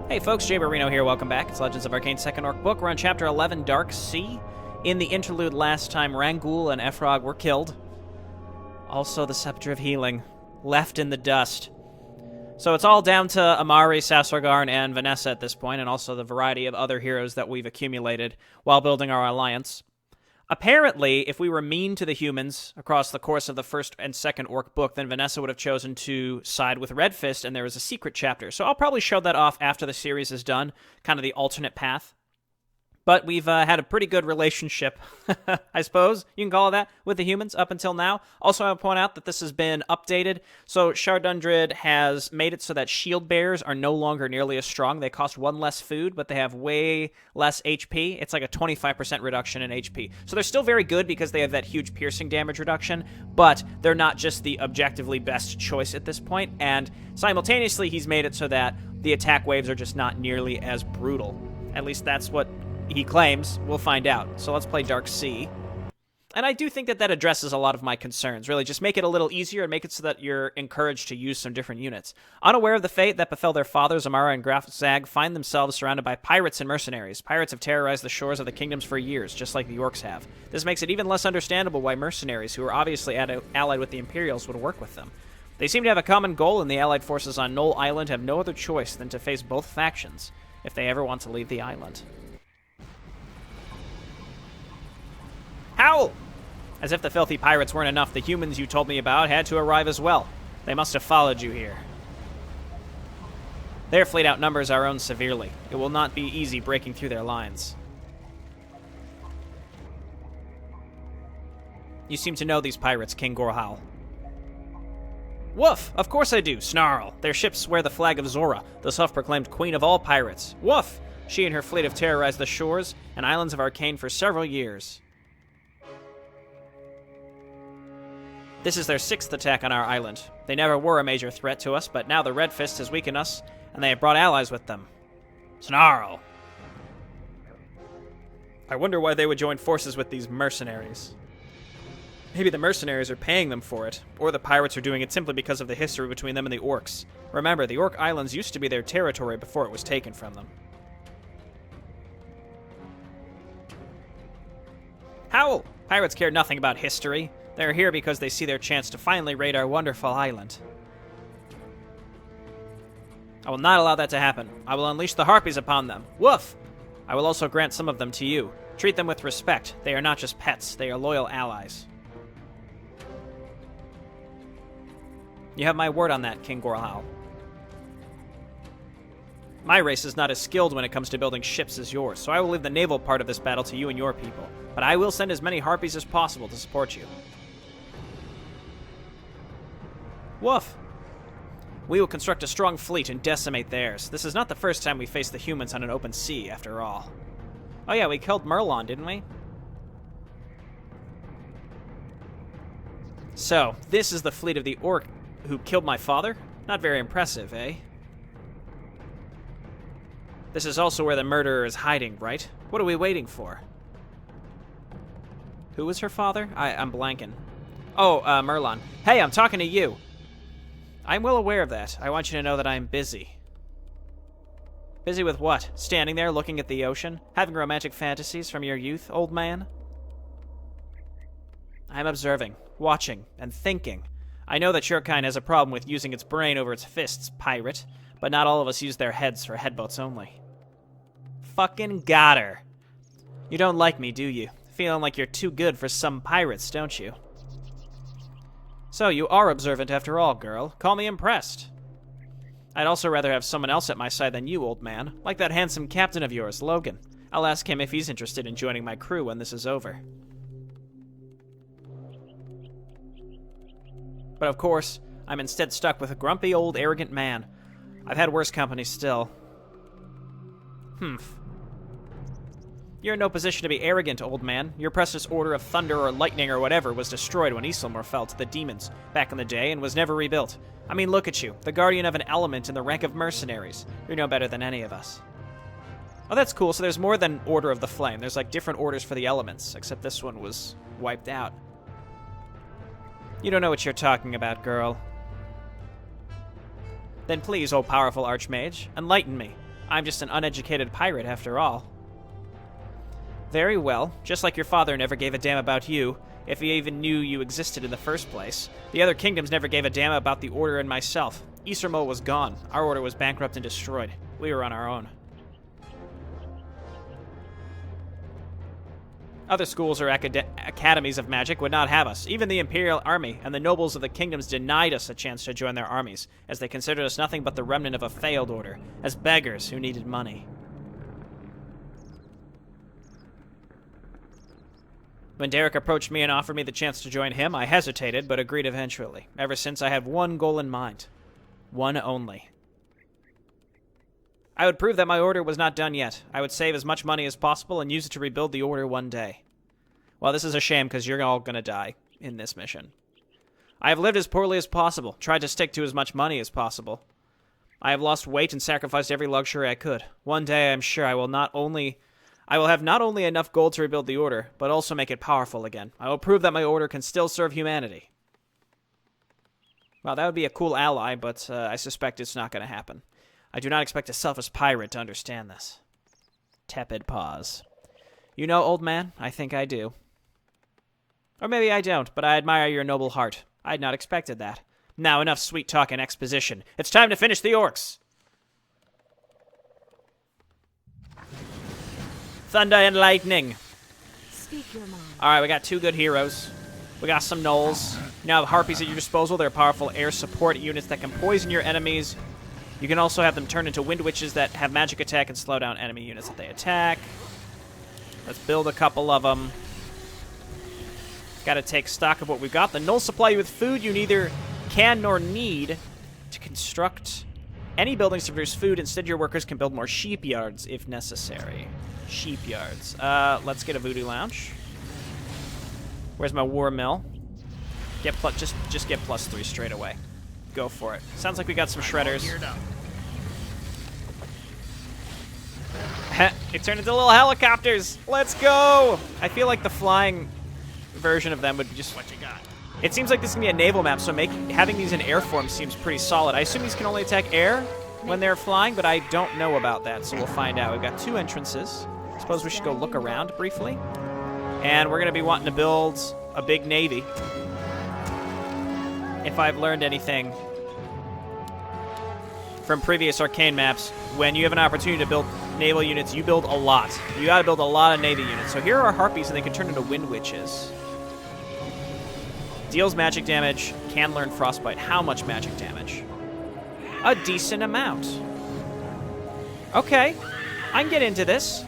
Hey folks, Jayborino here, welcome back. It's Legends of Arkain 2nd Orc book. We're on Chapter 11, Dark Sea. In the interlude last time, Rangul and Efrog were killed. Also, the Scepter of Healing, left in the dust. So it's all down to Amari, Sasargarn, and Vanessa at this point, and also the variety of other heroes that we've accumulated while building our alliance. Apparently, if we were mean to the humans across the course of the first and second Orc book, then Vanessa would have chosen to side with Red Fist, and there was a secret chapter. So I'll probably show that off after the series is done, kind of the alternate path. But we've had a pretty good relationship, I suppose you can call it that, with the humans up until now. Also, I'll point out that this has been updated. So Shardundred has made it so that shield bearers are no longer nearly as strong. They cost one less food, but they have way less HP. It's like a 25% reduction in HP. So they're still very good because they have that huge piercing damage reduction, but they're not just the objectively best choice at this point. And simultaneously, he's made it so that the attack waves are just not nearly as brutal. At least that's what he claims. We'll find out. So let's play Dark Sea. And I do think that that addresses a lot of my concerns. Really, just make it a little easier and make it so that you're encouraged to use some different units. Unaware of the fate that befell their fathers, Amara and Graf Zag find themselves surrounded by pirates and mercenaries. Pirates have terrorized the shores of the kingdoms for years, just like the Orcs have. This makes it even less understandable why mercenaries, who are obviously allied with the Imperials, would work with them. They seem to have a common goal, and the allied forces on Knoll Island have no other choice than to face both factions if they ever want to leave the island. Howl! As if the filthy pirates weren't enough, the humans you told me about had to arrive as well. They must have followed you here. Their fleet outnumbers our own severely. It will not be easy breaking through their lines. You seem to know these pirates, King Gorhal. Woof! Of course I do, Snarl. Their ships wear the flag of Zora, the self-proclaimed queen of all pirates. Woof! She and her fleet have terrorized the shores and islands of Arkain for several years. This is their 6th attack on our island. They never were a major threat to us, but now the Red Fist has weakened us, and they have brought allies with them. Snarl! I wonder why they would join forces with these mercenaries. Maybe the mercenaries are paying them for it, or the pirates are doing it simply because of the history between them and the Orcs. Remember, the Orc Islands used to be their territory before it was taken from them. Howl! Pirates care nothing about history. They're here because they see their chance to finally raid our wonderful island. I will not allow that to happen. I will unleash the harpies upon them. Woof! I will also grant some of them to you. Treat them with respect. They are not just pets. They are loyal allies. You have my word on that, King Gorhal. My race is not as skilled when it comes to building ships as yours, so I will leave the naval part of this battle to you and your people. But I will send as many harpies as possible to support you. Woof! We will construct a strong fleet and decimate theirs. This is not the first time we faced the humans on an open sea, after all. Oh yeah, we killed Merlon, didn't we? So, this is the fleet of the Orc who killed my father? Not very impressive, eh? This is also where the murderer is hiding, right? What are we waiting for? Who was her father? I'm blanking. Oh, Merlon. Hey, I'm talking to you. I'm well aware of that. I want you to know that I'm busy. Busy with what? Standing there looking at the ocean? Having romantic fantasies from your youth, old man? I'm observing, watching, and thinking. I know that your kind has a problem with using its brain over its fists, pirate, but not all of us use their heads for headbutts only. Fucking got her. You don't like me, do you? Feeling like you're too good for some pirates, don't you? So, you are observant after all, girl. Call me impressed. I'd also rather have someone else at my side than you, old man. Like that handsome captain of yours, Logan. I'll ask him if he's interested in joining my crew when this is over. But of course, I'm instead stuck with a grumpy old arrogant man. I've had worse company still. Humph. You're in no position to be arrogant, old man. Your precious order of thunder or lightning or whatever was destroyed when Islamor fell to the demons back in the day and was never rebuilt. I mean, look at you, the guardian of an element in the rank of mercenaries. You're no better than any of us. Oh, that's cool. So there's more than Order of the Flame. There's like different orders for the elements, except this one was wiped out. You don't know what you're talking about, girl. Then please, O powerful Archmage, enlighten me. I'm just an uneducated pirate after all. Very well. Just like your father never gave a damn about you, if he even knew you existed in the first place. The other kingdoms never gave a damn about the Order and myself. Eastermo was gone. Our order was bankrupt and destroyed. We were on our own. Other schools or academies of magic would not have us. Even the Imperial army and the nobles of the kingdoms denied us a chance to join their armies, as they considered us nothing but the remnant of a failed order, as beggars who needed money. When Derek approached me and offered me the chance to join him, I hesitated, but agreed eventually. Ever since, I had one goal in mind. One only. I would prove that my order was not done yet. I would save as much money as possible and use it to rebuild the order one day. Well, this is a shame because you're all going to die in this mission. I have lived as poorly as possible, tried to stick to as much money as possible. I have lost weight and sacrificed every luxury I could. One day, I'm sure I will have not only enough gold to rebuild the order, but also make it powerful again. I will prove that my order can still serve humanity. Well, that would be a cool ally, but I suspect it's not going to happen. I do not expect a selfish pirate to understand this. Tepid pause. You know, old man, I think I do. Or maybe I don't, but I admire your noble heart. I had not expected that. Now, enough sweet talk and exposition. It's time to finish the orcs! Thunder and lightning. Speak your mind. Alright, we got 2 good heroes. We got some gnolls. You now have harpies at your disposal. They're powerful air support units that can poison your enemies. You can also have them turn into wind witches that have magic attack and slow down enemy units that they attack. Let's build a couple of them. Got to take stock of what we've got. The gnolls supply you with food you neither can nor need to construct any buildings to produce food. Instead, your workers can build more sheep yards if necessary. Sheep yards. Let's get a voodoo lounge. Where's my war mill? Just get +3 straight away. Go for it. Sounds like we got some shredders. It turned into little helicopters. Let's go! I feel like the flying version of them would be just... What you got? It seems like this is going to be a naval map, so having these in air form seems pretty solid. I assume these can only attack air when they're flying, but I don't know about that, so we'll find out. We've got 2 entrances. Suppose we should go look around briefly. And we're going to be wanting to build a big navy. If I've learned anything from previous Arkain maps, when you have an opportunity to build naval units, you build a lot. You gotta build a lot of navy units. So here are harpies, and they can turn into wind witches. Deals magic damage, can learn frostbite. How much magic damage? A decent amount. Okay, I can get into this.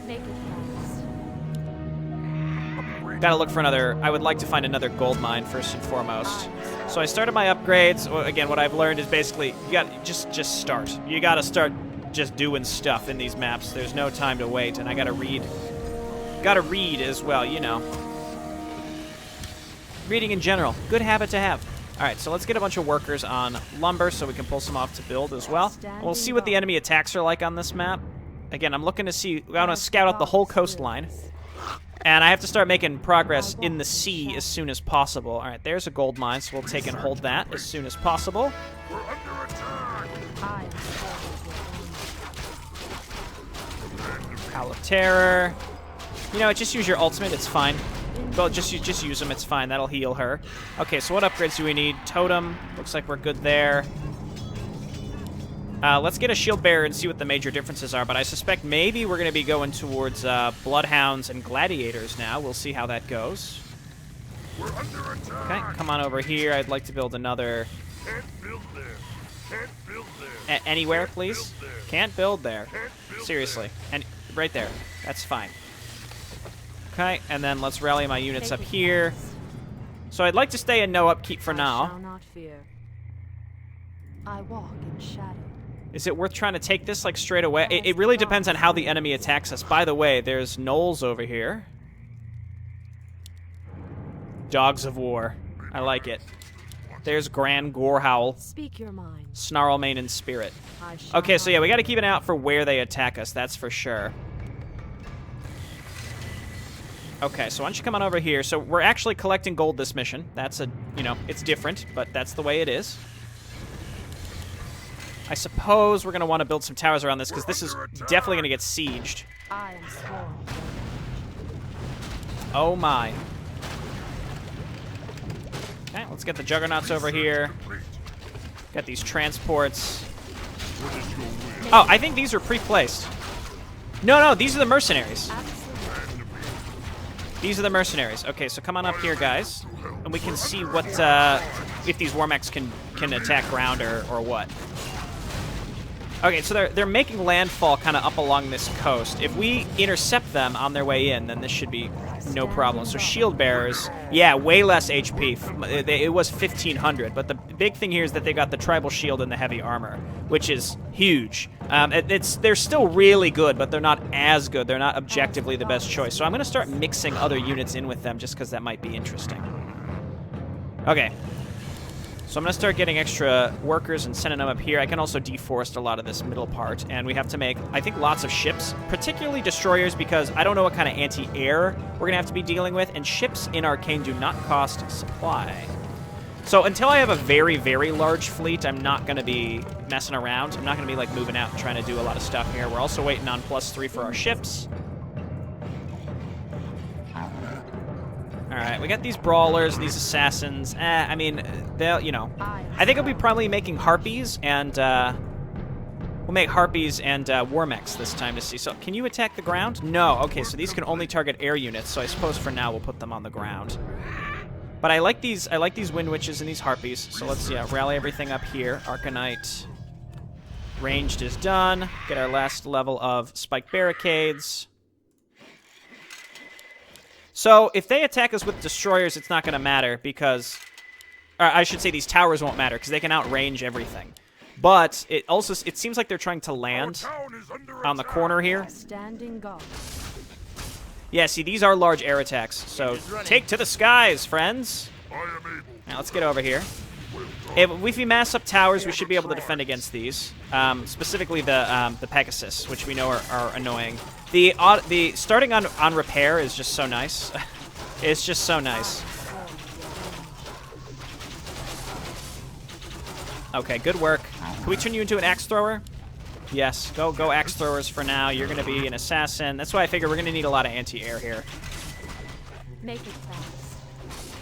Gotta look for another... I would like to find another gold mine first and foremost. So I started my upgrades. Again, what I've learned is basically you got just start. You gotta start just doing stuff in these maps. There's no time to wait, and I gotta read. Gotta read as well, you know. Reading in general, good habit to have. All right, so let's get a bunch of workers on lumber so we can pull some off to build as well. And we'll see what the enemy attacks are like on this map. Again, I'm looking to see. I want to scout out the whole coastline. And I have to start making progress in the sea as soon as possible. All right, there's a gold mine, so we'll take and hold that as soon as possible. We're under attack. Howl of Terror. You know, just use your ultimate. It's fine. Well, just use them. It's fine. That'll heal her. Okay, so what upgrades do we need? Totem. Looks like we're good there. Let's get a shield bearer and see what the major differences are, but I suspect maybe we're going to be going towards bloodhounds and gladiators now. We'll see how that goes. We're under attack. Okay, come on over here. I'd like to build another... Can't build there. Can't build there. Anywhere, please? Build there. Can't build there. Can't build Seriously. And right there. That's fine. Okay, and then let's rally my units up here. So I'd like to stay in no upkeep for I now. shall not fear. I walk in shadow. Is it worth trying to take this, like, straight away? It really depends on how the enemy attacks us. By the way, there's gnolls over here. Dogs of War. I like it. There's Grand Gorehowl. Speak your mind. Snarlmane and Spirit. I shall Okay, so not yeah, we gotta keep an eye out for where they attack us, that's for sure. Okay, so why don't you come on over here? So we're actually collecting gold this mission. That's a, you know, it's different, but that's the way it is. I suppose we're going to want to build some towers around this, because this is definitely going to get sieged. I am sworn. Oh my. Okay, let's get the juggernauts over here. Got these transports. Oh, I think these are pre-placed. No, these are the mercenaries. These are the mercenaries. Okay, so come on up here, guys, and we can see what if these war mechs can attack ground or what. Okay, so they're making landfall kind of up along this coast. If we intercept them on their way in, then this should be no problem. So shield bearers, yeah, way less HP. It was 1,500, but the big thing here is that they got the tribal shield and the heavy armor, which is huge. They're still really good, but they're not as good. They're not objectively the best choice. So I'm going to start mixing other units in with them just because that might be interesting. Okay. So I'm going to start getting extra workers and sending them up here. I can also deforest a lot of this middle part, and we have to make, I think, lots of ships, particularly destroyers, because I don't know what kind of anti-air we're going to have to be dealing with, and ships in Arkain do not cost supply. So until I have a very, very large fleet, I'm not going to be messing around. I'm not going to be, like, moving out and trying to do a lot of stuff here. We're also waiting on +3 for our ships. Alright, we got these brawlers, these assassins. I mean, they'll, you know. I think I'll be probably making harpies, and we'll make harpies and war mechs this time to see. So, can you attack the ground? No. Okay, so these can only target air units, so I suppose for now we'll put them on the ground. But I like these wind witches and these harpies, so let's rally everything up here. Arcanite ranged is done. Get our last level of spike barricades. So, if they attack us with destroyers, it's not going to matter because... Or I should say these towers won't matter because they can outrange everything. But it seems like they're trying to land on the corner here. Standing guard. Yeah, see, these are large air attacks. So, take to the skies, friends. Now, let's get over here. If we mass up towers, we should be able to defend against these. Specifically the Pegasus, which we know are annoying. The starting on repair is just so nice. It's just so nice. Okay, good work. Can we turn you into an axe thrower? Yes, go axe throwers for now. You're going to be an assassin. That's why I figure we're going to need a lot of anti-air here. Make it fast.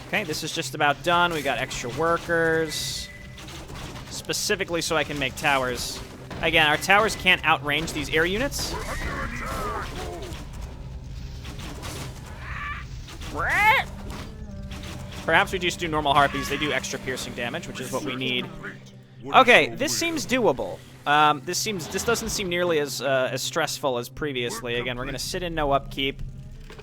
Okay, this is just about done. We got extra workers. Specifically so I can make towers. Again, our towers can't outrange these air units. Perhaps we just do normal harpies. They do extra piercing damage, which is what we need. Okay, this seems doable. This doesn't seem nearly as stressful as previously. Again, we're going to sit in no upkeep.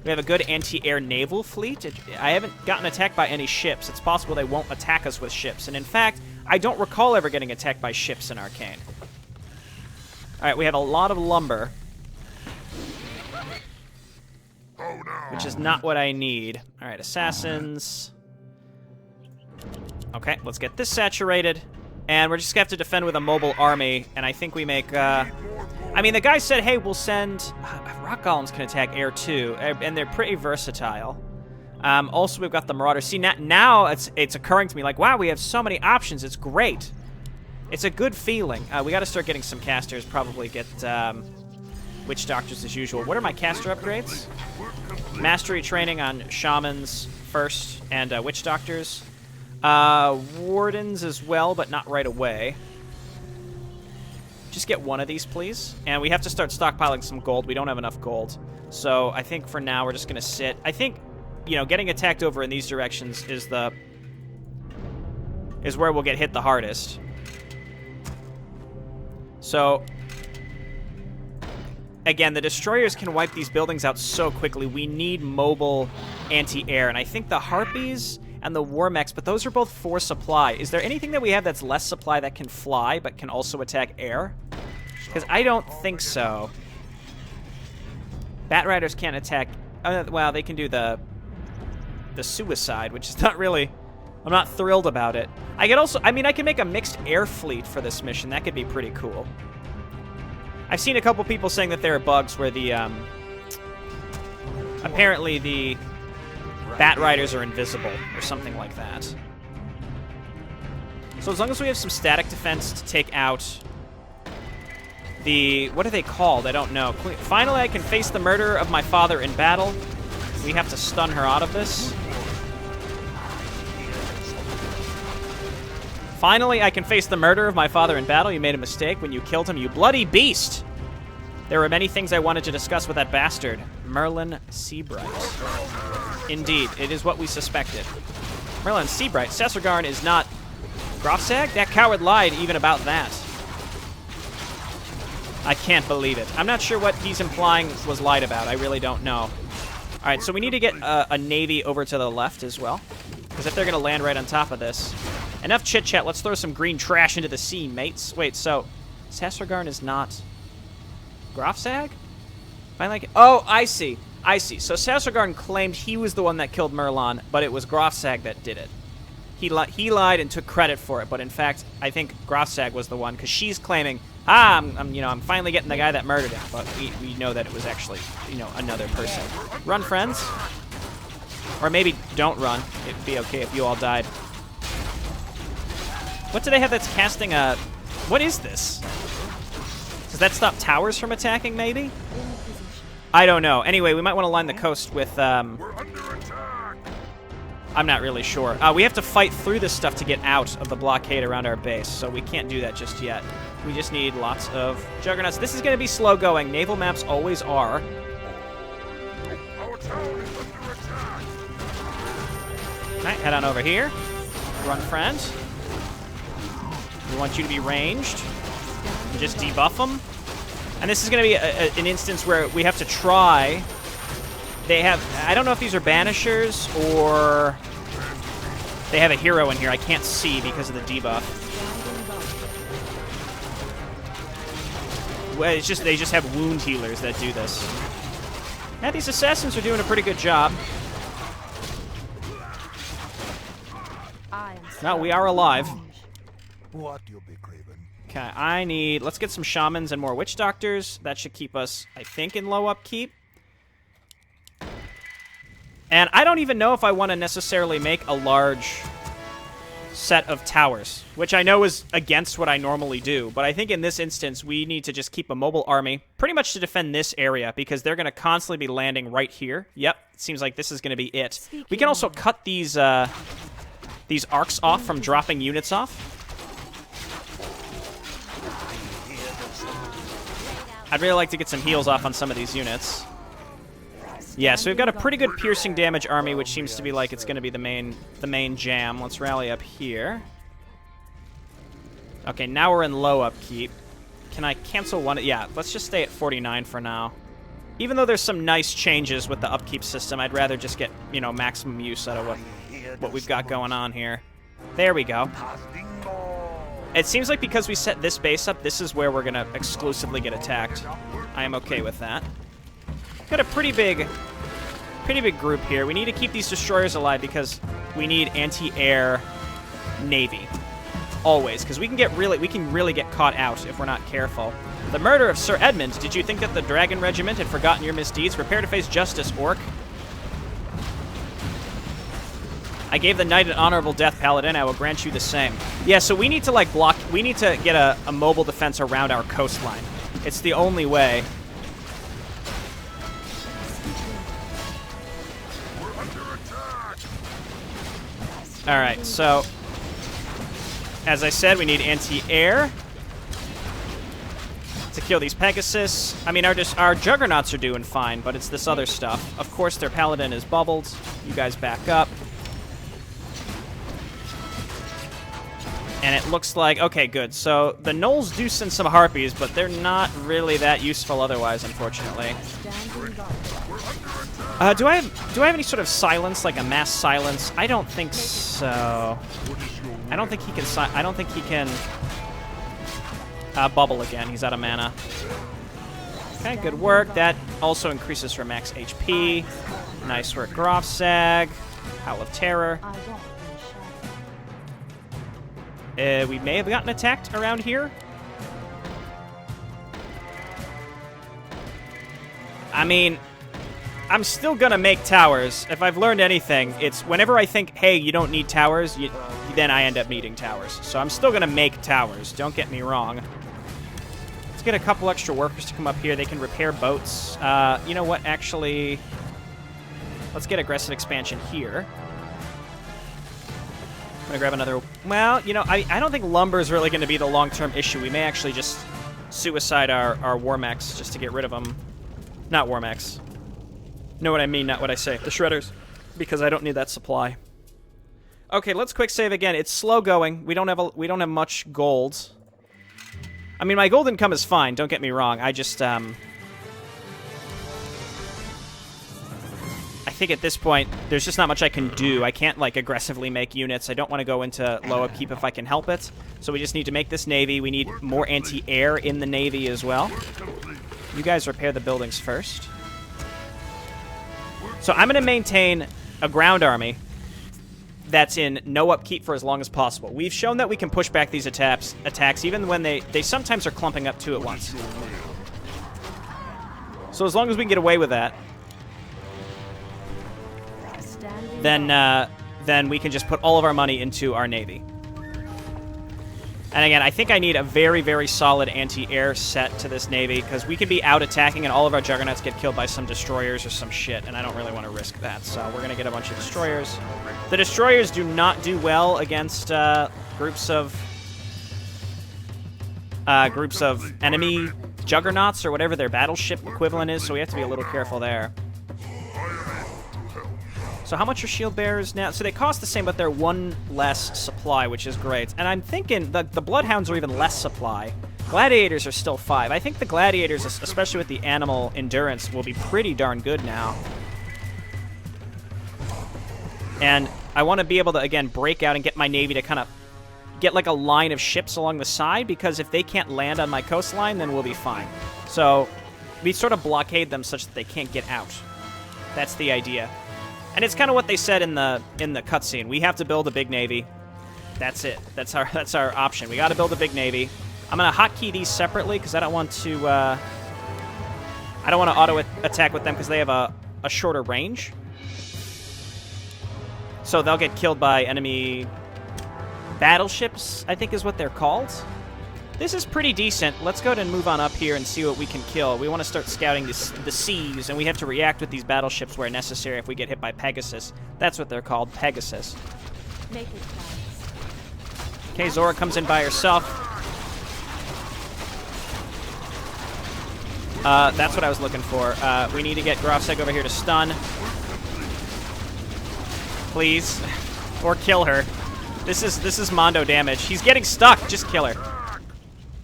We have a good anti-air naval fleet. I haven't gotten attacked by any ships. It's possible they won't attack us with ships. And in fact, I don't recall ever getting attacked by ships in Arkain. Alright, we have a lot of lumber. Which is not what I need. Alright, assassins. Okay, let's get this saturated. And we're just going to have to defend with a mobile army. And I think we make... I mean, the guy said, hey, we'll send... rock golems can attack air too. And they're pretty versatile. Also, we've got the Marauders. See, now it's occurring to me, like, wow, we have so many options. It's great. It's a good feeling. We got to start getting some casters. Probably get witch doctors as usual. What are my caster upgrades? Mastery training on shamans first and witch doctors. Wardens as well, but not right away. Just get one of these, please. And we have to start stockpiling some gold. We don't have enough gold. So I think for now we're just going to sit. I think, you know, getting attacked over in these directions is where we'll get hit the hardest. So, again, the destroyers can wipe these buildings out so quickly. We need mobile anti-air. And I think the harpies and the war mechs, but those are both 4 supply. Is there anything that we have that's less supply that can fly but can also attack air? Because I don't think so. Bat Riders can't attack... well, they can do the suicide, which is not really... I'm not thrilled about it. I could also... I mean, I can make a mixed air fleet for this mission. That could be pretty cool. I've seen a couple people saying that there are bugs where the... apparently the... Bat Riders are invisible, or something like that. So as long as we have some static defense to take out What are they called? I don't know. Finally, I can face the murderer of my father in battle. We have to stun her out of this. Finally, I can face the murderer of my father in battle. You made a mistake when you killed him, you bloody beast. There were many things I wanted to discuss with that bastard, Merlin Seabright. Indeed, it is what we suspected. Merlin Seabright. Sassergarn is not Grofsag? That coward lied even about that. I can't believe it. I'm not sure what he's implying was lied about. I really don't know. All right, so we need to get a navy over to the left as well, because if they're going to land right on top of this. Enough chit-chat. Let's throw some green trash into the sea, mates. Wait, so Sassergarn is not Grofsag? Oh, I see. I see. So Sassergarn claimed he was the one that killed Merlin, but it was Grofsag that did it. He lied and took credit for it, but in fact, I think Grofsag was the one, because she's claiming, I'm finally getting the guy that murdered him, but we know that it was actually, another person. Run, friends. Or maybe don't run. It'd be okay if you all died. What do they have that's casting a... What is this? Does that stop towers from attacking, maybe? I don't know. Anyway, we might want to line the coast with, We're under attack. I'm not really sure. We have to fight through this stuff to get out of the blockade around our base, so we can't do that just yet. We just need lots of juggernauts. This is going to be slow going. Naval maps always are. Our town is under attack. All right, head on over here. Run, friend. We want you to be ranged. Just debuff them. And this is going to be an instance where we have to try... They have... I don't know if these are banishers or... They have a hero in here. I can't see because of the debuff. Well, it's just... They just have wound healers that do this. Yeah, these assassins are doing a pretty good job. No, we are alive. What you'll be craving. Okay, let's get some shamans and more witch doctors. That should keep us, I think, in low upkeep. And I don't even know if I want to necessarily make a large set of towers, which I know is against what I normally do. But I think in this instance, we need to just keep a mobile army, pretty much to defend this area, because they're going to constantly be landing right here. Yep, it seems like this is going to be it. We can also cut these arcs off from dropping units off. I'd really like to get some heals off on some of these units. Yeah, so we've got a pretty good piercing damage army, which seems to be like it's going to be the main jam. Let's rally up here. Okay, now we're in low upkeep. Can I cancel one? Yeah, let's just stay at 49 for now. Even though there's some nice changes with the upkeep system, I'd rather just get, maximum use out of what we've got going on here. There we go. It seems like because we set this base up, this is where we're going to exclusively get attacked. I am okay with that. Got a pretty big group here. We need to keep these destroyers alive because we need anti-air navy. Always, because we can really get caught out if we're not careful. The murder of Sir Edmund. Did you think that the Dragon Regiment had forgotten your misdeeds? Prepare to face justice, Orc. I gave the knight an honorable death, Paladin. I will grant you the same. Yeah, so we need to, block... We need to get a mobile defense around our coastline. It's the only way. We're under attack. Alright, so... As I said, we need anti-air to kill these Pegasus. I mean, our Juggernauts are doing fine, but it's this other stuff. Of course, their Paladin is bubbled. You guys back up. And it looks like... Okay, good. So the Gnolls do send some Harpies, but they're not really that useful otherwise, unfortunately. Do I have any sort of silence, like a mass silence? I don't think so. I don't think he can bubble again. He's out of mana. Okay, good work. That also increases her max HP. Nice work, Grofsag. Howl of Terror. We may have gotten attacked around here. I mean, I'm still gonna make towers. If I've learned anything, it's whenever I think, hey, you don't need towers, then I end up needing towers. So I'm still gonna make towers. Don't get me wrong. Let's get a couple extra workers to come up here. They can repair boats. You know what? Actually, let's get aggressive expansion here. I'm going to grab another... Well, you know, I don't think lumber is really going to be the long-term issue. We may actually just suicide our war mechs just to get rid of them. Not war mechs. Know what I mean, not what I say. The shredders. Because I don't need that supply. Okay, let's quick save again. It's slow going. We don't have much gold. I mean, my gold income is fine, don't get me wrong. I just, I think at this point, there's just not much I can do. I can't, like, aggressively make units. I don't want to go into low upkeep if I can help it. So we just need to make this navy. We need more anti-air in the navy as well. You guys repair the buildings first. So I'm going to maintain a ground army that's in no upkeep for as long as possible. We've shown that we can push back these attacks even when they sometimes are clumping up two at once. So as long as we can get away with that, then we can just put all of our money into our navy. And again, I think I need a very, very solid anti-air set to this navy, because we could be out attacking and all of our juggernauts get killed by some destroyers or some shit, and I don't really want to risk that. So we're going to get a bunch of destroyers. The destroyers do not do well against groups of enemy juggernauts or whatever their battleship equivalent is, so we have to be a little careful there. So how much are shield bearers now? So they cost the same, but they're one less supply, which is great. And I'm thinking the bloodhounds are even less supply. Gladiators are still 5. I think the gladiators, especially with the animal endurance, will be pretty darn good now. And I want to be able to, again, break out and get my navy to kind of get like a line of ships along the side, because if they can't land on my coastline, then we'll be fine. So we sort of blockade them such that they can't get out. That's the idea. And it's kind of what they said in the cutscene. We have to build a big navy. That's it. That's our option. We got to build a big navy. I'm gonna hotkey these separately because I don't want to auto attack with them because they have a shorter range. So they'll get killed by enemy battleships, I think is what they're called. This is pretty decent. Let's go ahead and move on up here and see what we can kill. We want to start scouting the seas, and we have to react with these battleships where necessary if we get hit by Pegasus. That's what they're called, Pegasus. Okay, Zora comes in by herself. That's what I was looking for. We need to get Grofseg over here to stun. Please. Or kill her. This is Mondo damage. He's getting stuck. Just kill her.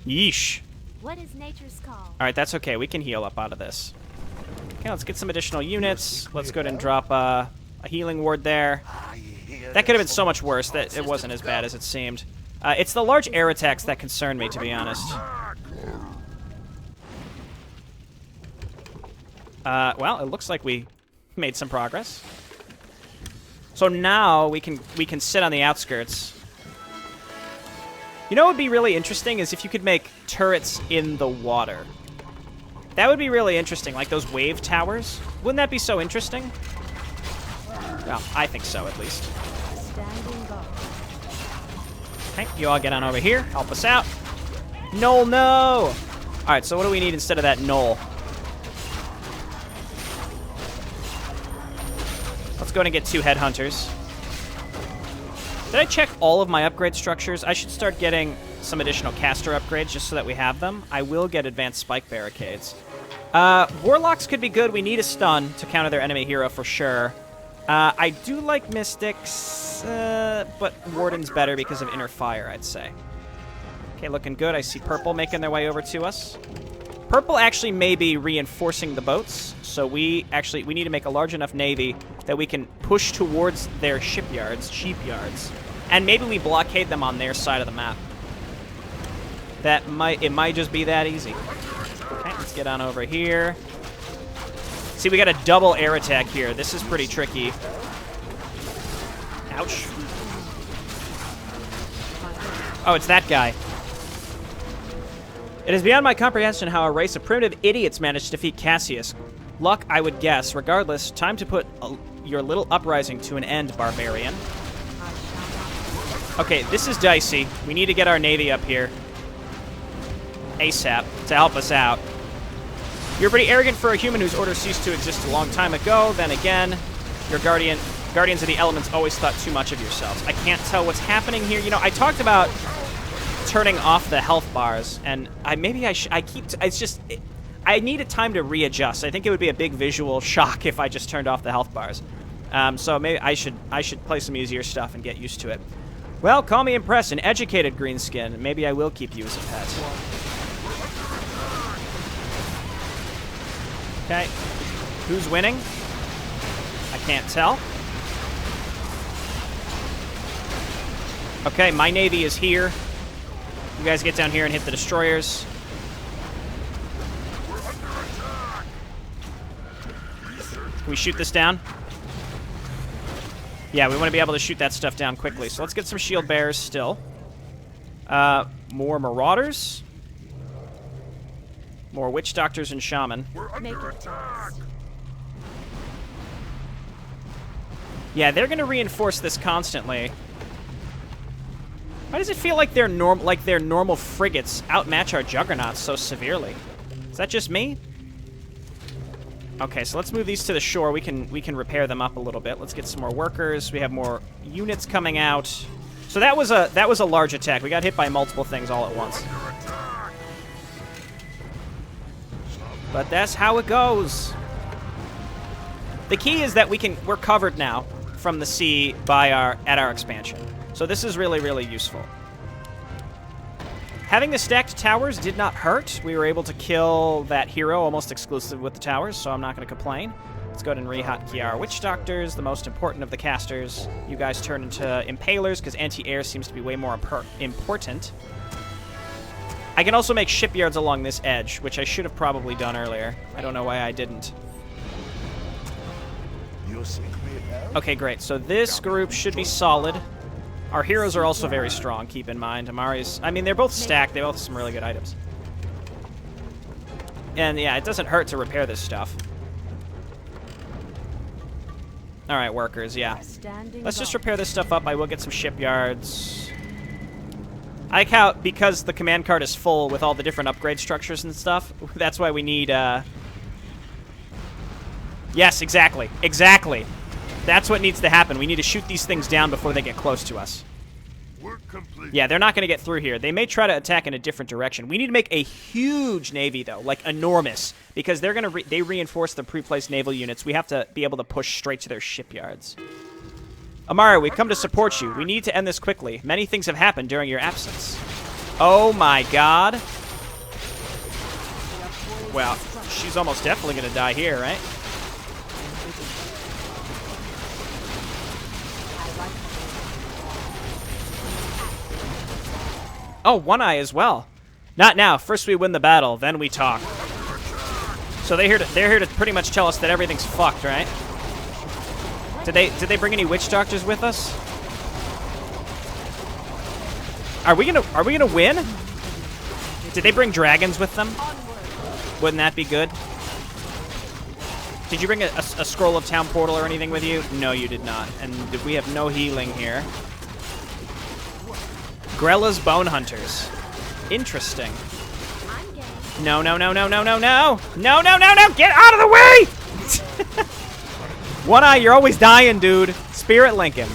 Yeesh. What is nature's call? All right, that's okay. We can heal up out of this. Okay, let's get some additional units. Let's go ahead and drop a healing ward there. That could have been so much worse. That it wasn't as bad as it seemed. It's the large air attacks that concern me, to be honest. Well, it looks like we made some progress. So now we can sit on the outskirts. You know what would be really interesting is if you could make turrets in the water. That would be really interesting, like those wave towers. Wouldn't that be so interesting? Well, I think so, at least. Okay, you all get on over here. Help us out. Knoll, no! Alright, so what do we need instead of that knoll? Let's go and get 2 headhunters. Did I check all of my upgrade structures? I should start getting some additional caster upgrades just so that we have them. I will get advanced spike barricades. Warlocks could be good. We need a stun to counter their enemy hero for sure. I do like Mystics, but Warden's better because of Inner Fire, I'd say. Okay, looking good. I see Purple making their way over to us. Purple actually may be reinforcing the boats, so we need to make a large enough navy that we can push towards their sheepyards, and maybe we blockade them on their side of the map. It might just be that easy. Okay, let's get on over here. See, we got a double air attack here. This is pretty tricky. Ouch. Oh, it's that guy. It is beyond my comprehension how a race of primitive idiots managed to defeat Cassius. Luck, I would guess. Regardless, time to put your little uprising to an end, barbarian. Okay, this is dicey. We need to get our navy up here. ASAP to help us out. You're pretty arrogant for a human whose orders ceased to exist a long time ago. Then again, your guardians of the elements always thought too much of yourselves. I can't tell what's happening here. You know, I talked about turning off the health bars, and I need a time to readjust. I think it would be a big visual shock if I just turned off the health bars. So maybe I should play some easier stuff and get used to it. Well, call me impressed, an educated greenskin. Maybe I will keep you as a pet. Okay, who's winning? I can't tell. Okay, my navy is here. You guys get down here and hit the destroyers. Can we shoot this down? Yeah, we want to be able to shoot that stuff down quickly. So let's get some shield bearers still. More marauders. More witch doctors and shaman. We're under attack. Yeah, they're going to reinforce this constantly. Why does it feel like their normal frigates outmatch our juggernauts so severely? Is that just me? Okay, so let's move these to the shore. We can repair them up a little bit. Let's get some more workers. We have more units coming out. So that was a large attack. We got hit by multiple things all at once. But that's how it goes. The key is that we're covered now from the sea at our expansion. So this is really, really useful. Having the stacked towers did not hurt. We were able to kill that hero almost exclusive with the towers, so I'm not going to complain. Let's go ahead and rehotkey our witch doctors, the most important of the casters. You guys turn into impalers because anti-air seems to be way more important. I can also make shipyards along this edge, which I should have probably done earlier. I don't know why I didn't. Okay, great. So this group should be solid. Our heroes are also very strong, keep in mind. Amari's, I mean, they're both stacked. They both have some really good items. And yeah, it doesn't hurt to repair this stuff. All right, workers, yeah. Let's just repair this stuff up. I will get some shipyards. I like how, because the command card is full with all the different upgrade structures and stuff, that's why we need, Yes, exactly. Exactly. That's what needs to happen. We need to shoot these things down before they get close to us. Work complete. Yeah, they're not going to get through here. They may try to attack in a different direction. We need to make a huge navy, though, like enormous, because they're going to they reinforce the pre-placed naval units. We have to be able to push straight to their shipyards. Amara, we've come to support you. We need to end this quickly. Many things have happened during your absence. Oh my god. Well, she's almost definitely going to die here, right? Oh, One Eye as well. Not now. First we win the battle, then we talk. So they're here to pretty much tell us that everything's fucked, right? Did they bring any witch doctors with us? Are we gonna win? Did they bring dragons with them? Wouldn't that be good? Did you bring a scroll of town portal or anything with you? No, you did not. And we have no healing here. Grella's Bone Hunters. Interesting. No, no, no, no, no, no, no! No, no, no, no! Get out of the way! One Eye, you're always dying, dude. Spirit Link him.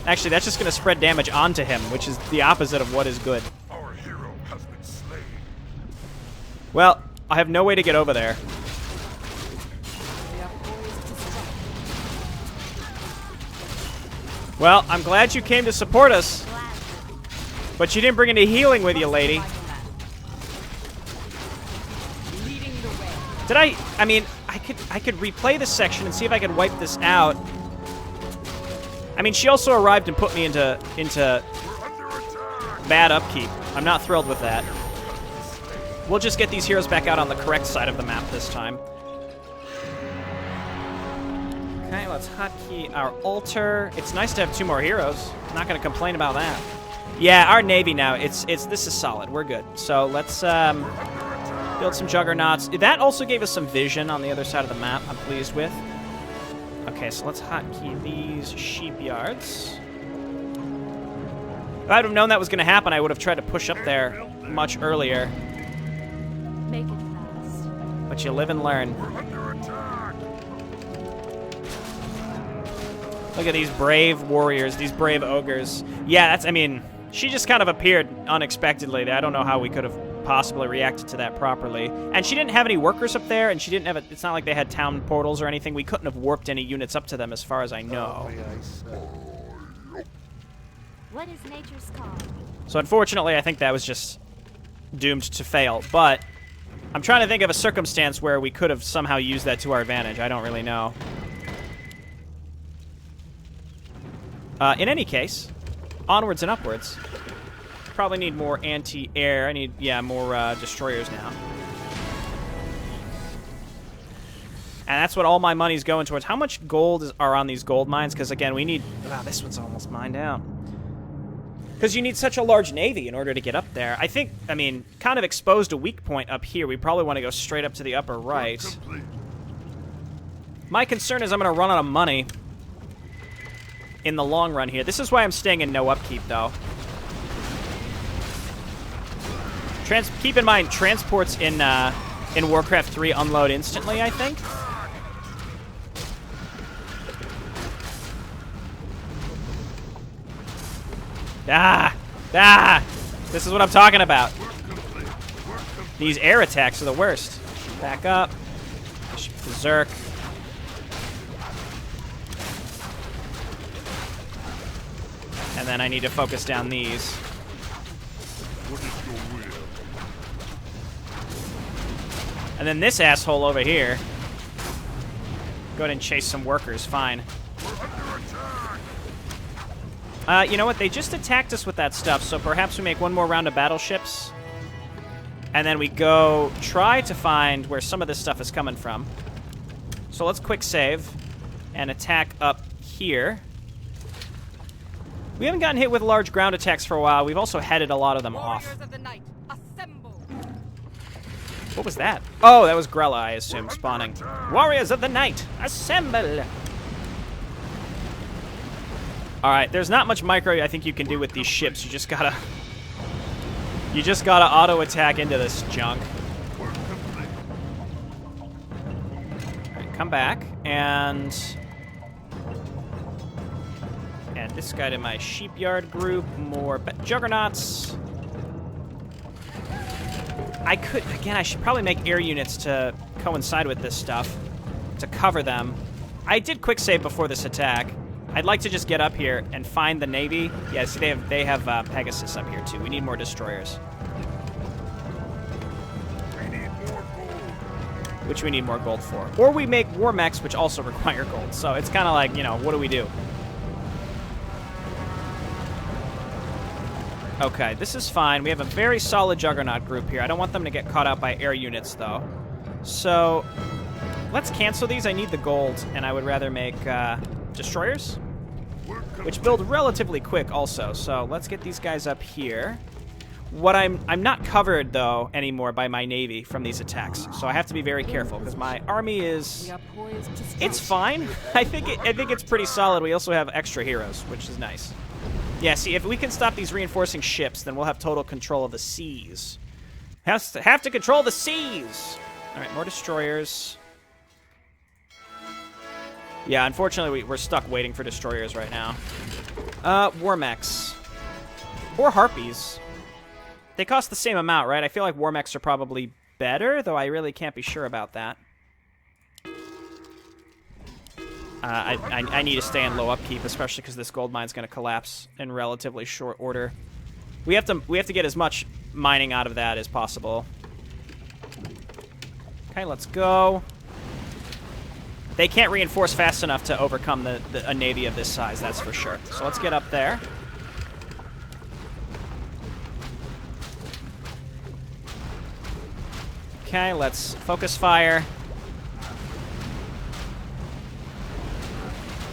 Actually, that's just going to spread damage onto him, which is the opposite of what is good. Our hero has been slain. Well, I have no way to get over there. Well, I'm glad you came to support us. But you didn't bring any healing with you, lady. Did I mean, I could replay this section and see if I could wipe this out. I mean, she also arrived and put me into bad upkeep. I'm not thrilled with that. We'll just get these heroes back out on the correct side of the map this time. Okay, let's hotkey our altar. It's nice to have 2 more heroes. I'm not going to complain about that. Yeah, our navy now, this is solid. We're good. So let's build some juggernauts. That also gave us some vision on the other side of the map I'm pleased with. Okay, so let's hotkey these sheepyards. If I would have known that was going to happen, I would have tried to push up there much earlier. But you live and learn. We're under attack. Look at these brave warriors, these brave ogres. Yeah, I mean, she just kind of appeared unexpectedly. I don't know how we could have possibly reacted to that properly. And she didn't have any workers up there, and she didn't have it's not like they had town portals or anything. We couldn't have warped any units up to them as far as I know. What is nature's call? So unfortunately, I think that was just doomed to fail. But I'm trying to think of a circumstance where we could have somehow used that to our advantage. I don't really know. In any case, onwards and upwards. Probably need more anti-air. I need, yeah, more destroyers now. And that's what all my money's going towards. How much gold are on these gold mines? Because, again, we need... Wow, this one's almost mined out. Because you need such a large navy in order to get up there. I think, I mean, kind of exposed a weak point up here. We probably want to go straight up to the upper right. My concern is I'm going to run out of money in the long run here. This is why I'm staying in no upkeep, though. Keep in mind, transports in Warcraft 3 unload instantly, I think. This is what I'm talking about. These air attacks are the worst. Back up. Berserk. And then I need to focus down these. What is your will? And then this asshole over here. Go ahead and chase some workers. Fine. We're under attack. You know what? They just attacked us with that stuff, so perhaps we make one more round of battleships. And then we go try to find where some of this stuff is coming from. So let's quick save and attack up here. We haven't gotten hit with large ground attacks for a while. We've also headed a lot of them off. Warriors of the night, assemble. What was that? Oh, that was Grella, I assume, spawning. Warriors of the night, assemble! Alright, there's not much micro I think you can do with these ships. You just gotta auto-attack into this junk. Alright, come back, and this guy to my sheepyard group. More juggernauts. I should probably make air units to coincide with this stuff, to cover them. I did quick save before this attack. I'd like to just get up here and find the Navy. Yeah, see, they have Pegasus up here, too. We need more destroyers. We need more gold. Which we need more gold for. Or we make war mechs, which also require gold. So it's kind of like, you know, what do we do? Okay, this is fine. We have a very solid Juggernaut group here. I don't want them to get caught out by air units, though. So let's cancel these. I need the gold, and I would rather make destroyers, which build relatively quick also. So let's get these guys up here. What I'm not covered, though, anymore by my navy from these attacks. So I have to be very careful, because my army is... It's fine. I think it's pretty solid. We also have extra heroes, which is nice. Yeah, see, if we can stop these reinforcing ships, then we'll have total control of the seas. Have to control the seas! Alright, more destroyers. Yeah, unfortunately, we're stuck waiting for destroyers right now. War mechs. Or harpies. They cost the same amount, right? I feel like war mechs are probably better, though I really can't be sure about that. I need to stay in low upkeep, especially because this gold mine's going to collapse in relatively short order. We have to get as much mining out of that as possible. Okay, let's go. They can't reinforce fast enough to overcome a navy of this size, that's for sure. So let's get up there. Okay, let's focus fire.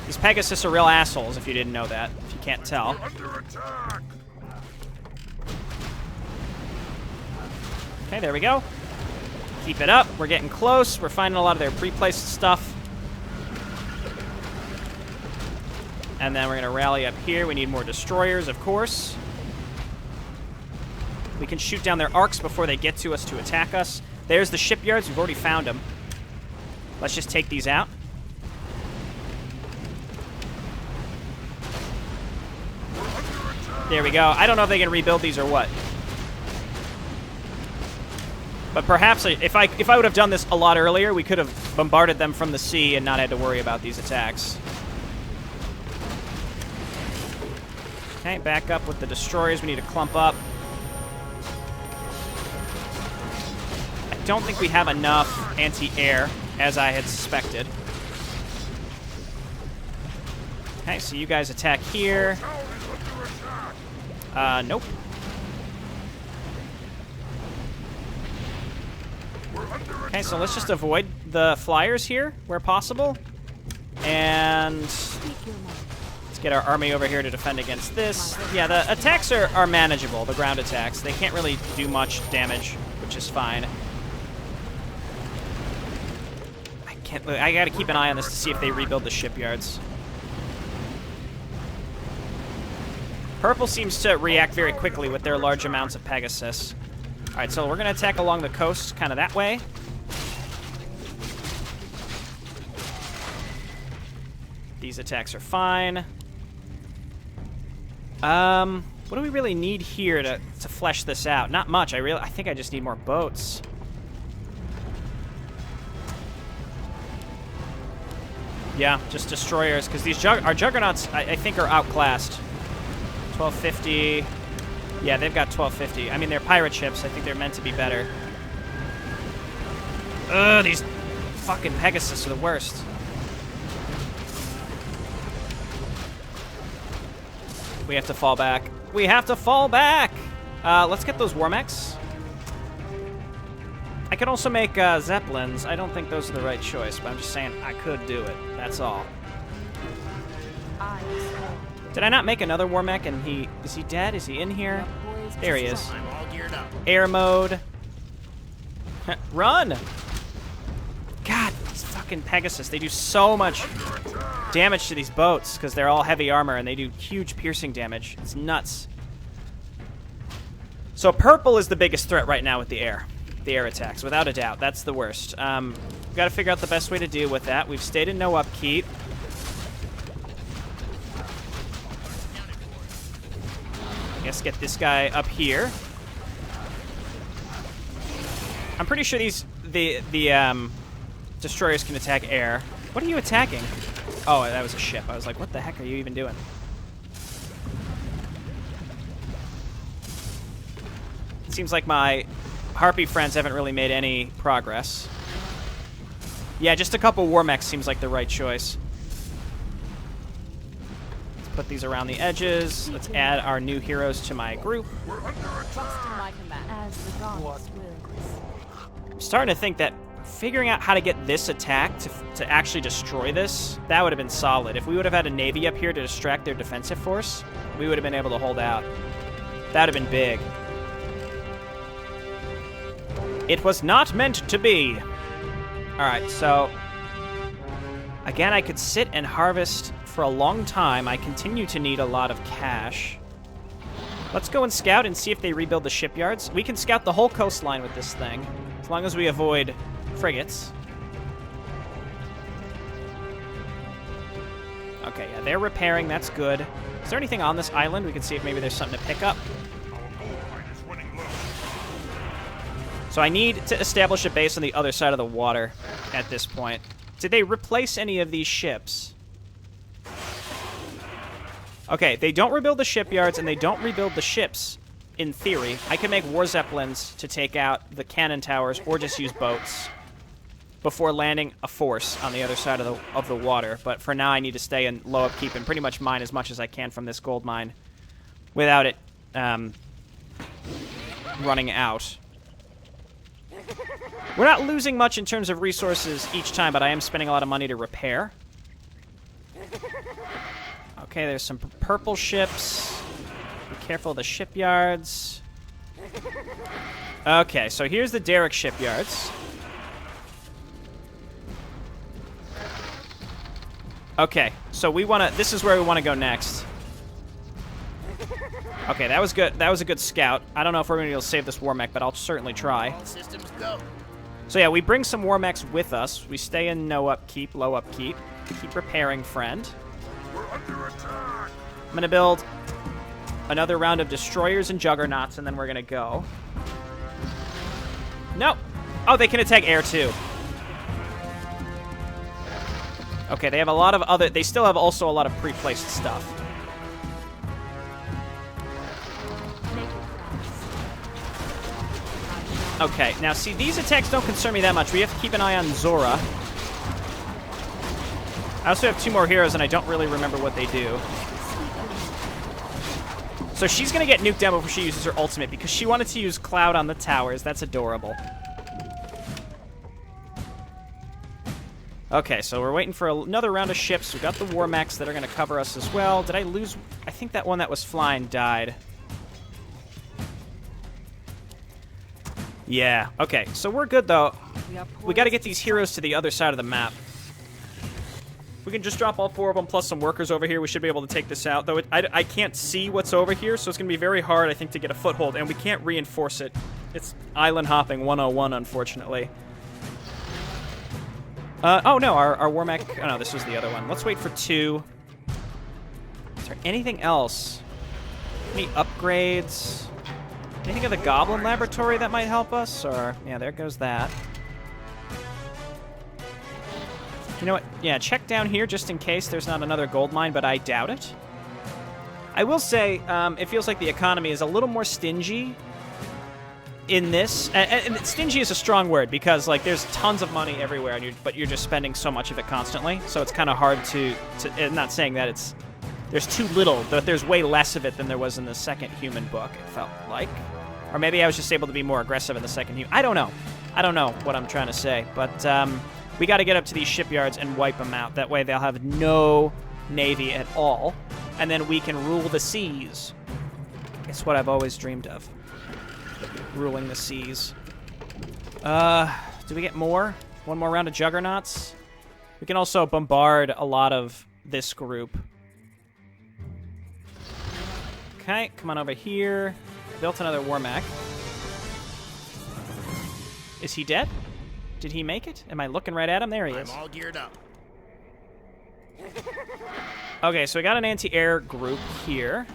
These Pegasus are real assholes, if you didn't know that, if you can't tell. Under attack. Okay, there we go. Keep it up. We're getting close. We're finding a lot of their pre-placed stuff. And then we're going to rally up here. We need more destroyers, of course. We can shoot down their arcs before they get to us to attack us. There's the shipyards. We've already found them. Let's just take these out. There we go. I don't know if they can rebuild these or what. But perhaps if I would have done this a lot earlier, we could have bombarded them from the sea and not had to worry about these attacks. Okay, back up with the destroyers. We need to clump up. I don't think we have enough anti-air, as I had suspected. Okay, so you guys attack here. Nope. Okay, so let's just avoid the flyers here where possible. And let's get our army over here to defend against this. Yeah, the attacks are manageable, the ground attacks. They can't really do much damage, which is fine. I gotta keep an eye on this to see if they rebuild the shipyards. Purple seems to react very quickly with their large amounts of Pegasus. Alright, so we're gonna attack along the coast, kind of that way. These attacks are fine. What do we really need here to flesh this out? Not much. I think I just need more boats. Yeah, just destroyers, because these our juggernauts, I think, are outclassed. 1250. Yeah, they've got 1250. I mean, they're pirate ships. I think they're meant to be better. Ugh, these fucking Pegasus are the worst. We have to fall back. We have to fall back! Let's get those war mechs. I could also make Zeppelins. I don't think those are the right choice, but I'm just saying I could do it. That's all. Did I not make another war mech and is he dead? Is he in here? There he is. I'm all geared up. Air mode. Run! God, these fucking Pegasus, they do so much damage to these boats because they're all heavy armor and they do huge piercing damage. It's nuts. So purple is the biggest threat right now with the air attacks, without a doubt. That's the worst. We've got to figure out the best way to deal with that. We've stayed in no upkeep. I guess get this guy up here. I'm pretty sure the destroyers can attack air. What are you attacking? Oh, that was a ship. I was like, what the heck are you even doing? It seems like my Harpy friends haven't really made any progress. Yeah, just a couple war mechs seems like the right choice. Let's put these around the edges. Let's add our new heroes to my group. Trust in my command. As the gods wills. I'm starting to think that figuring out how to get this attack to actually destroy this, that would have been solid. If we would have had a navy up here to distract their defensive force, we would have been able to hold out. That would have been big. It was not meant to be. Alright, so again, I could sit and harvest for a long time. I continue to need a lot of cash. Let's go and scout and see if they rebuild the shipyards. We can scout the whole coastline with this thing, as long as we avoid frigates. Okay, yeah, they're repairing. That's good. Is there anything on this island? We can see if maybe there's something to pick up. So I need to establish a base on the other side of the water at this point. Did they replace any of these ships? Okay, they don't rebuild the shipyards and they don't rebuild the ships, in theory. I can make war zeppelins to take out the cannon towers or just use boats before landing a force on the other side of the water. But for now, I need to stay in low upkeep and pretty much mine as much as I can from this gold mine without it running out. We're not losing much in terms of resources each time, but I am spending a lot of money to repair. Okay, there's some purple ships. Be careful of the shipyards. Okay, so here's the Derrick shipyards. Okay, so this is where we want to go next. Okay, that was good. That was a good scout. I don't know if we're going to be able to save this war mech, but I'll certainly try. All systems go. So yeah, we bring some war mechs with us. We stay in no upkeep, low upkeep. Keep repairing, friend. We're under attack. I'm going to build another round of destroyers and juggernauts, and then we're going to go. No. Oh, they can attack air, too. Okay, they have a lot of other... They still have also a lot of pre-placed stuff. Okay, now see, these attacks don't concern me that much. We have to keep an eye on Zora. I also have 2 more heroes, and I don't really remember what they do. So she's going to get nuked down before she uses her ultimate, because she wanted to use Cloud on the towers. That's adorable. Okay, so we're waiting for another round of ships. We've got the war mechs that are going to cover us as well. Did I lose? I think that one that was flying died. Yeah, okay. So we're good, though. We got to get these heroes to the other side of the map. We can just drop all 4 of them plus some workers over here. We should be able to take this out. Though I can't see what's over here, so it's going to be very hard, I think, to get a foothold. And we can't reinforce it. It's island hopping 101, unfortunately. Oh, no, our war mech... Oh, no, this was the other one. Let's wait for 2. Is there anything else? Any upgrades? Anything of the Goblin Laboratory that might help us? Or, yeah, there goes that. You know what? Yeah, check down here just in case there's not another gold mine, but I doubt it. I will say, it feels like the economy is a little more stingy in this. And stingy is a strong word because, like, there's tons of money everywhere, but you're just spending so much of it constantly. So it's kind of hard to I'm not saying that there's too little, but there's way less of it than there was in the second human book, it felt like. Or maybe I was just able to be more aggressive in the second human. I don't know. I don't know what I'm trying to say, but we got to get up to these shipyards and wipe them out. That way they'll have no navy at all, and then we can rule the seas. It's what I've always dreamed of. Ruling the seas. Do we get more? One more round of juggernauts? We can also bombard a lot of this group. Okay, come on over here. Built another war mech. Is he dead? Did he make it? Am I looking right at him? There he is. I'm all geared up. Okay, so we got an anti-air group here.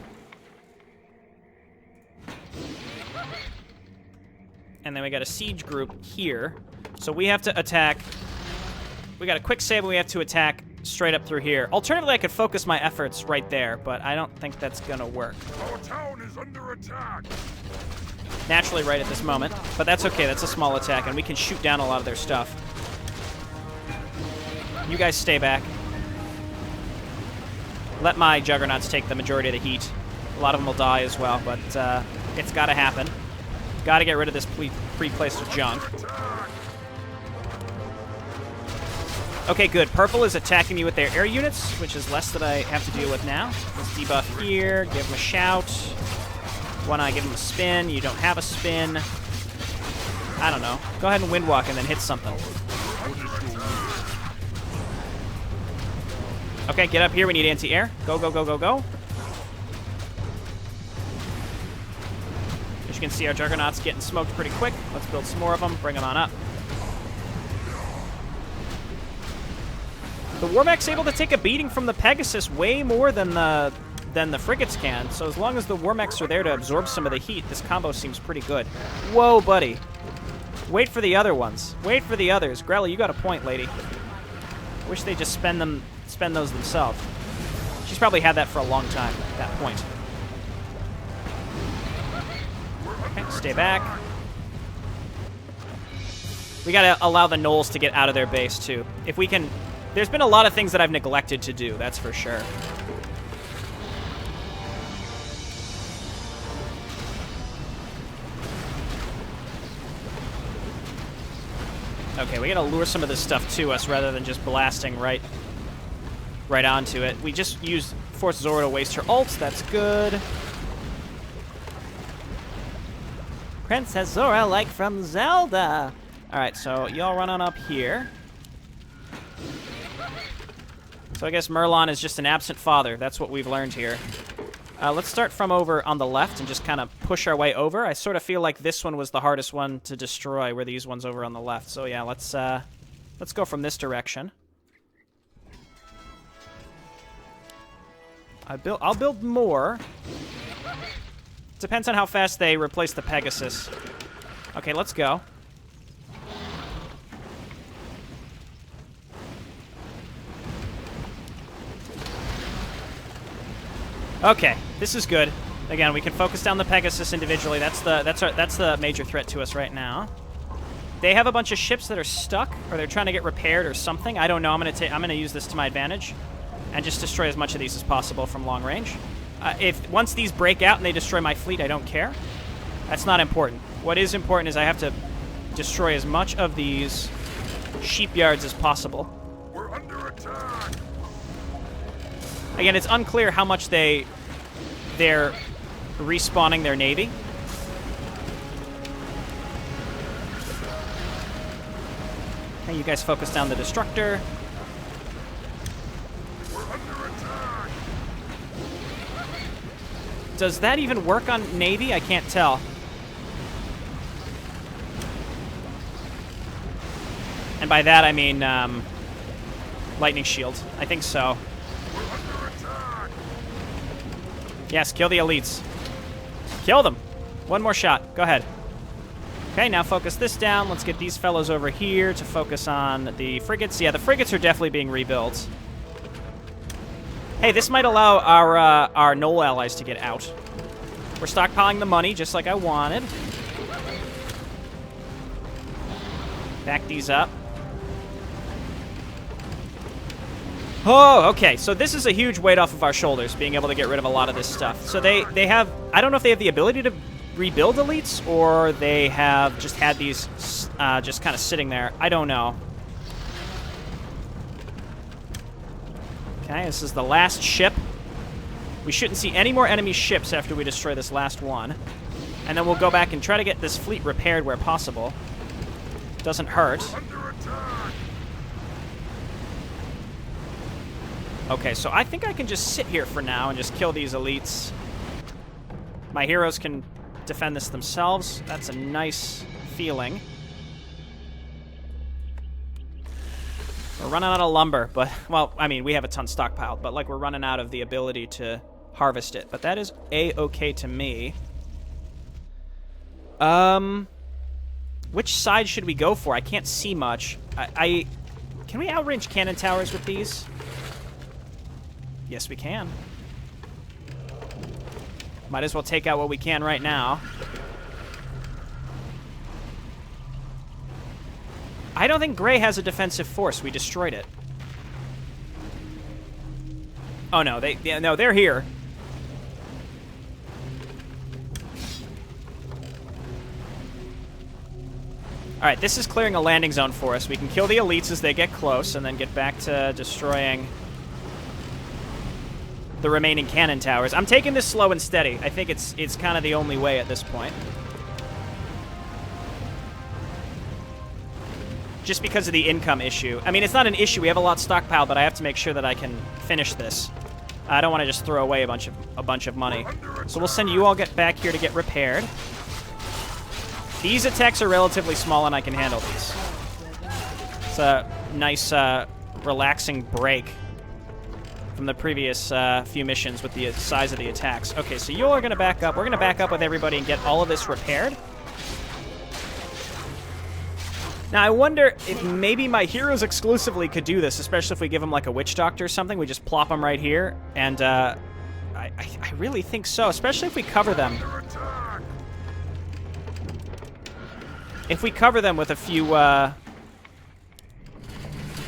And then we got a siege group here. So we have to attack. We got a quick save, and we have to attack straight up through here. Alternatively, I could focus my efforts right there, but I don't think that's gonna work. Our town is under attack. Naturally right at this moment, but that's okay. That's a small attack, and we can shoot down a lot of their stuff. You guys stay back. Let my juggernauts take the majority of the heat. A lot of them will die as well, but it's got to happen. Got to get rid of this pre-placed junk. Okay, good. Purple is attacking me with their air units, which is less that I have to deal with now. Let's debuff here, give him a shout. Why not give him a spin? You don't have a spin. I don't know. Go ahead and windwalk and then hit something. Okay, get up here. We need anti-air. Go, go, go, go, go. As you can see, our Juggernaut's getting smoked pretty quick. Let's build some more of them. Bring them on up. The Warmech's able to take a beating from the Pegasus way more than the frigates can. So as long as the Warmechs are there to absorb some of the heat, this combo seems pretty good. Whoa, buddy. Wait for the other ones. Wait for the others. Grella, you got a point, lady. Wish they just spend those themselves. She's probably had that for a long time, that point. Okay, stay back. We gotta allow the gnolls to get out of their base, too. If we can... There's been a lot of things that I've neglected to do, that's for sure. Okay, we gotta lure some of this stuff to us rather than just blasting right onto it. We just used Force Zora to waste her ult, that's good. Princess Zora, like from Zelda. Alright, so y'all run on up here. So I guess Merlon is just an absent father. That's what we've learned here. Let's start from over on the left and just kind of push our way over. I sort of feel like this one was the hardest one to destroy, where these ones over on the left. So yeah, let's go from this direction. I'll build more. Depends on how fast they replace the Pegasus. Okay, let's go. Okay, this is good. Again, we can focus down the Pegasus individually. That's the major threat to us right now. They have a bunch of ships that are stuck, or they're trying to get repaired or something. I don't know. I'm gonna use this to my advantage, and just destroy as much of these as possible from long range. Once these break out and they destroy my fleet, I don't care. That's not important. What is important is I have to destroy as much of these shipyards as possible. We're under attack. Again, it's unclear how much they're respawning their navy. Okay, you guys focus down the destructor. We're under attack. Does that even work on navy? I can't tell. And by that I mean lightning shield. I think so. We're under attack. Yes, kill the elites. Kill them. One more shot. Go ahead. Okay, now focus this down. Let's get these fellows over here to focus on the frigates. Yeah, the frigates are definitely being rebuilt. Hey, this might allow our Naval allies to get out. We're stockpiling the money, just like I wanted. Back these up. Oh, okay. So this is a huge weight off of our shoulders, being able to get rid of a lot of this stuff. So they have... I don't know if they have the ability to rebuild elites, or they have just had these just kind of sitting there. I don't know. Okay, this is the last ship. We shouldn't see any more enemy ships after we destroy this last one. And then we'll go back and try to get this fleet repaired where possible. Doesn't hurt. Under attack. Okay, so I think I can just sit here for now and just kill these elites. My heroes can defend this themselves. That's a nice feeling. We're running out of lumber, but, well, I mean, we have a ton stockpiled, but, like, we're running out of the ability to harvest it. But that is A-okay to me. Which side should we go for? I can't see much. Can we outrange cannon towers with these? Yes, we can. Might as well take out what we can right now. I don't think Gray has a defensive force. We destroyed it. Oh no, no, they're here. All right, this is clearing a landing zone for us. We can kill the elites as they get close, and then get back to destroying the remaining cannon towers. I'm taking this slow and steady. I think it's kind of the only way at this point. Just because of the income issue. I mean, it's not an issue. We have a lot stockpiled, but I have to make sure that I can finish this. I don't want to just throw away a bunch of money. So we'll send you all back here to get repaired. These attacks are relatively small, and I can handle these. It's a nice, relaxing break from the previous few missions with the size of the attacks. Okay, so you all are going to back up. We're going to back up with everybody and get all of this repaired. Now, I wonder if maybe my heroes exclusively could do this, especially if we give them, like, a witch doctor or something. We just plop them right here, and I really think so, especially if we cover them. If we cover them with a few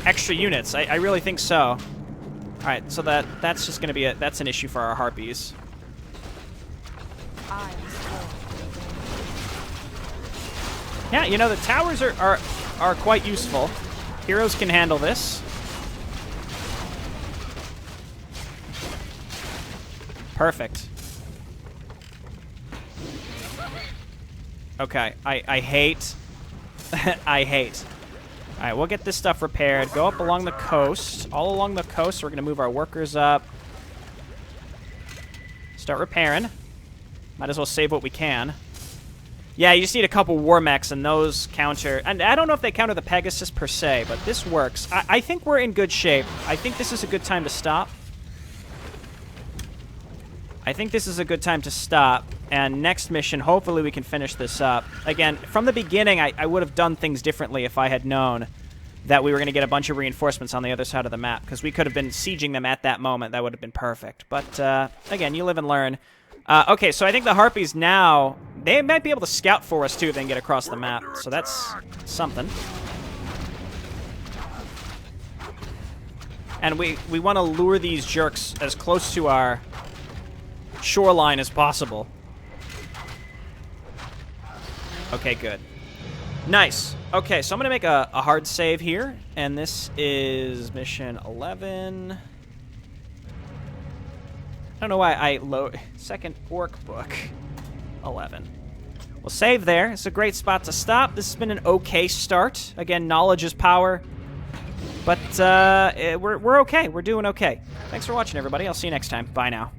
extra units, I really think so. All right, so that's just going to be that's an issue for our harpies. Yeah, you know, the towers are quite useful. Heroes can handle this. Perfect. Okay, I hate... I hate. Alright, we'll get this stuff repaired. Go up along the coast. All along the coast, we're going to move our workers up. Start repairing. Might as well save what we can. Yeah, you just need a couple war mechs, and those counter... And I don't know if they counter the Pegasus per se, but this works. I think we're in good shape. I think this is a good time to stop. And next mission, hopefully we can finish this up. Again, from the beginning, I would have done things differently if I had known that we were going to get a bunch of reinforcements on the other side of the map, because we could have been sieging them at that moment. That would have been perfect. But, again, you live and learn. Okay, so I think the Harpies now, they might be able to scout for us, too, if they can get across the map. So that's something. And we want to lure these jerks as close to our shoreline as possible. Okay, good. Nice. Okay, so I'm going to make a hard save here, and this is mission 11. I don't know why I load... Second Orc book. 11. We'll save there. It's a great spot to stop. This has been an okay start. Again, knowledge is power. But we're okay. We're doing okay. Thanks for watching, everybody. I'll see you next time. Bye now.